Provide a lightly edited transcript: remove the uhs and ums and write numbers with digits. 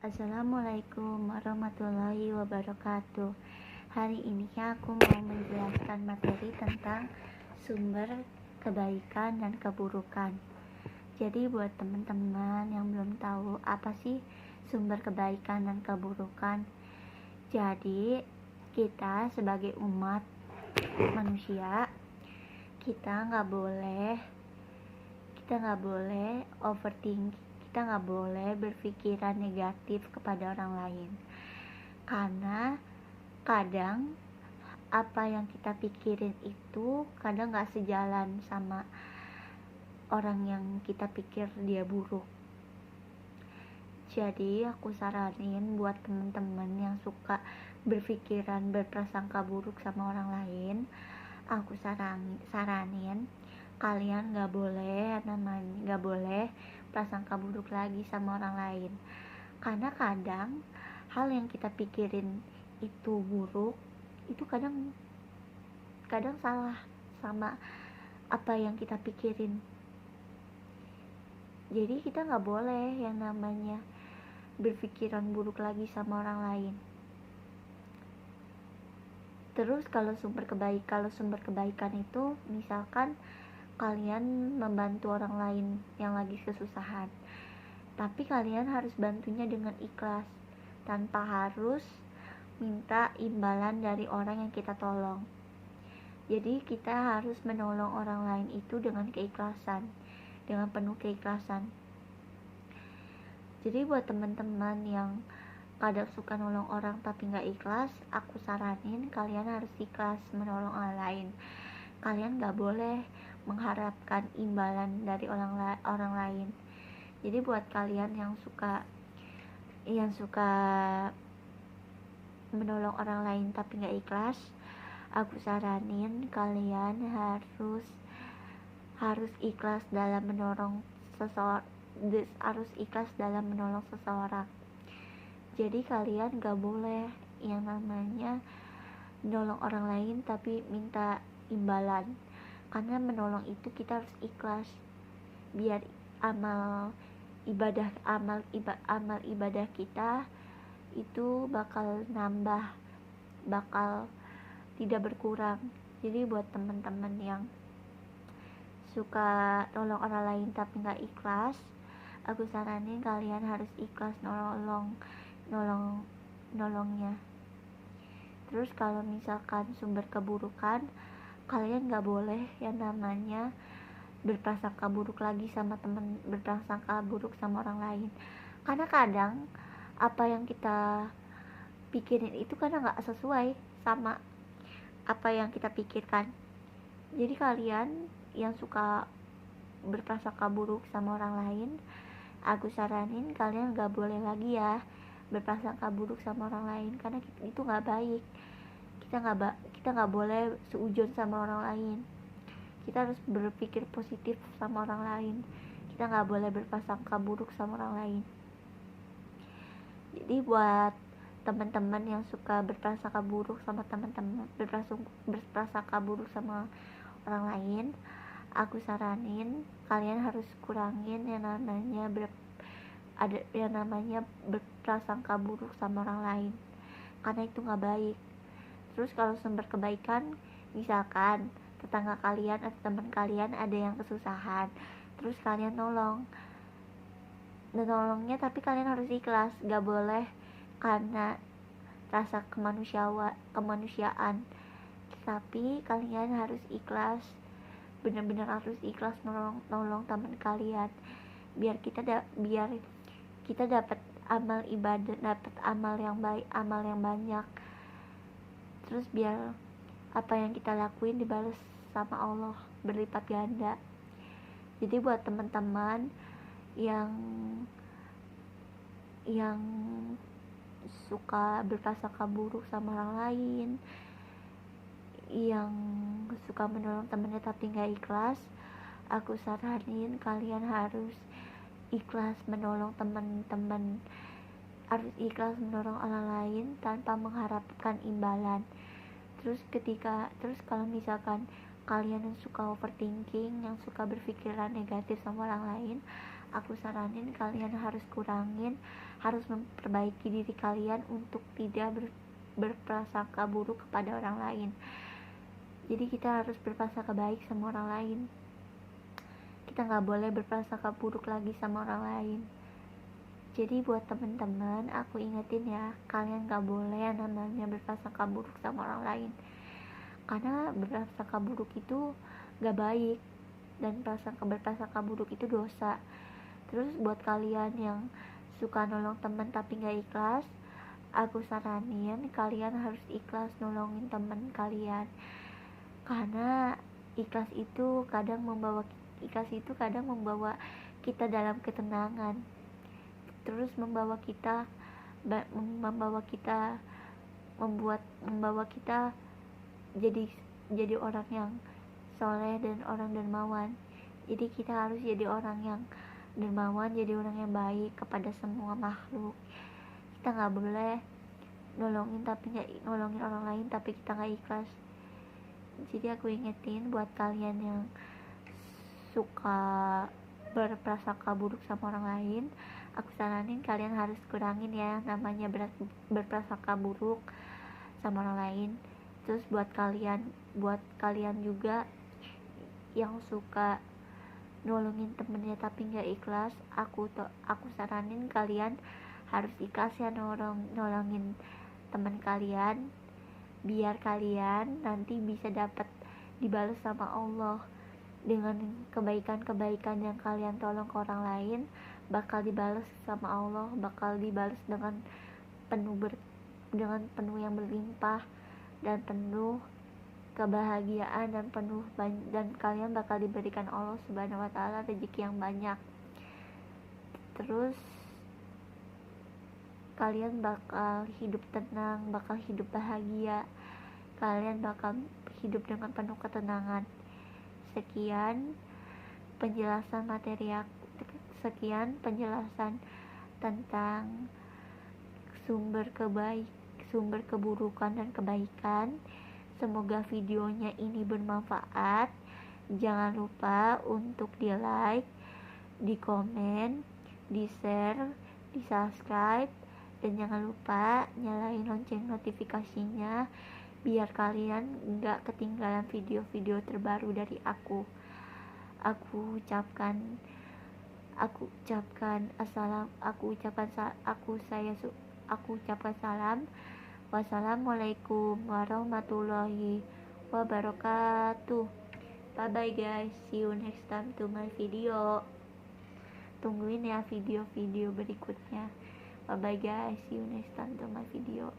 Assalamualaikum warahmatullahi wabarakatuh. Hari ini aku mau menjelaskan materi tentang sumber kebaikan dan keburukan. Jadi buat teman-teman yang belum tahu apa sih sumber kebaikan dan keburukan, jadi kita sebagai umat manusia, kita nggak boleh overthinking, kita nggak boleh berpikiran negatif kepada orang lain, karena kadang apa yang kita pikirin itu kadang nggak sejalan sama orang yang kita pikir dia buruk. Jadi aku saranin buat teman-teman yang suka berprasangka buruk sama orang lain, aku saranin kalian nggak boleh prasangka buruk lagi sama orang lain, karena kadang hal yang kita pikirin itu buruk itu kadang salah sama apa yang kita pikirin. Jadi kita nggak boleh yang namanya berpikiran buruk lagi sama orang lain. Terus kalau sumber kebaikan itu misalkan kalian membantu orang lain yang lagi kesusahan, tapi kalian harus bantunya dengan ikhlas, tanpa harus minta imbalan dari orang yang kita tolong. Jadi kita harus menolong orang lain itu dengan keikhlasan, dengan penuh keikhlasan. Jadi buat teman-teman yang kadang suka nolong orang tapi gak ikhlas, aku saranin kalian harus ikhlas menolong orang lain. Kalian gak boleh mengharapkan imbalan dari orang lain. Jadi buat kalian yang suka menolong orang lain tapi gak ikhlas, aku saranin kalian harus ikhlas dalam menolong seseorang. Jadi kalian gak boleh yang namanya menolong orang lain tapi minta imbalan, karena menolong itu kita harus ikhlas biar amal ibadah kita itu bakal nambah, bakal tidak berkurang. Jadi buat teman-teman yang suka nolong orang lain tapi gak ikhlas, aku saranin kalian harus ikhlas nolongnya. Terus kalau misalkan sumber keburukan, kalian gak boleh yang namanya berprasangka buruk sama orang lain, karena kadang apa yang kita pikirin itu kadang gak sesuai sama apa yang kita pikirkan. Jadi kalian yang suka berprasangka buruk sama orang lain, aku saranin kalian gak boleh lagi ya berprasangka buruk sama orang lain, karena itu gak baik. Kita gak boleh seujon sama orang lain. Kita harus berpikir positif sama orang lain. Kita gak boleh berprasangka buruk sama orang lain. Jadi buat teman-teman yang suka berprasangka buruk sama orang lain, aku saranin kalian harus kurangin yang namanya berprasangka buruk sama orang lain, karena itu gak baik. Terus kalau sumber kebaikan, misalkan tetangga kalian atau teman kalian ada yang kesusahan, terus kalian nolongnya tapi kalian harus ikhlas, gak boleh karena rasa kemanusiaan, tapi kalian harus ikhlas, benar-benar harus ikhlas nolong teman kalian, biar kita dapat amal ibadah, dapat amal yang baik, amal yang banyak. Terus biar apa yang kita lakuin dibalas sama Allah berlipat ganda. Jadi buat teman-teman yang suka berprasangka buruk sama orang lain, yang suka menolong temannya tapi gak ikhlas, aku saranin kalian harus ikhlas menolong teman-teman, harus ikhlas menolong orang lain tanpa mengharapkan imbalan. Terus kalau misalkan kalian yang suka overthinking, yang suka berpikiran negatif sama orang lain, aku saranin kalian harus memperbaiki diri kalian untuk tidak berprasangka buruk kepada orang lain. Jadi kita harus berprasangka baik sama orang lain, kita nggak boleh berprasangka buruk lagi sama orang lain. Jadi buat temen-temen, aku ingetin ya, kalian gak boleh yang namanya berprasangka buruk sama orang lain, karena berprasangka buruk itu gak baik, dan berprasangka buruk itu dosa. Terus buat kalian yang suka nolong temen tapi gak ikhlas, aku saranin kalian harus ikhlas nolongin temen kalian, karena ikhlas itu kadang membawa kita dalam ketenangan, terus membawa kita jadi orang yang soleh dan orang dermawan. Jadi kita harus jadi orang yang dermawan, jadi orang yang baik kepada semua makhluk. Kita nggak boleh nolongin orang lain tapi kita nggak ikhlas. Jadi aku ingetin buat kalian yang suka berprasangka buruk sama orang lain, aku saranin kalian harus kurangin ya namanya berprasangka buruk sama orang lain. Terus buat kalian juga yang suka nolongin temennya tapi nggak ikhlas, aku saranin kalian harus ikhlas ya nolongin teman kalian, biar kalian nanti bisa dapat dibalas sama Allah. Dengan kebaikan-kebaikan yang kalian tolong ke orang lain bakal dibalas sama Allah, bakal dibalas dengan penuh yang berlimpah dan penuh kebahagiaan dan kalian bakal diberikan Allah Subhanahu wa taala rezeki yang banyak. Terus kalian bakal hidup tenang, bakal hidup bahagia, kalian bakal hidup dengan penuh ketenangan. Sekian penjelasan tentang sumber keburukan dan kebaikan. Semoga videonya ini bermanfaat. Jangan lupa untuk di like, di komen, di share, di subscribe, dan jangan lupa nyalain lonceng notifikasinya biar kalian nggak ketinggalan video-video terbaru dari aku. Aku ucapkan salam. Wassalamualaikum warahmatullahi wabarakatuh. Bye bye guys, see you next time to my video. Tungguin ya video-video berikutnya. Bye bye guys, see you next time to my video.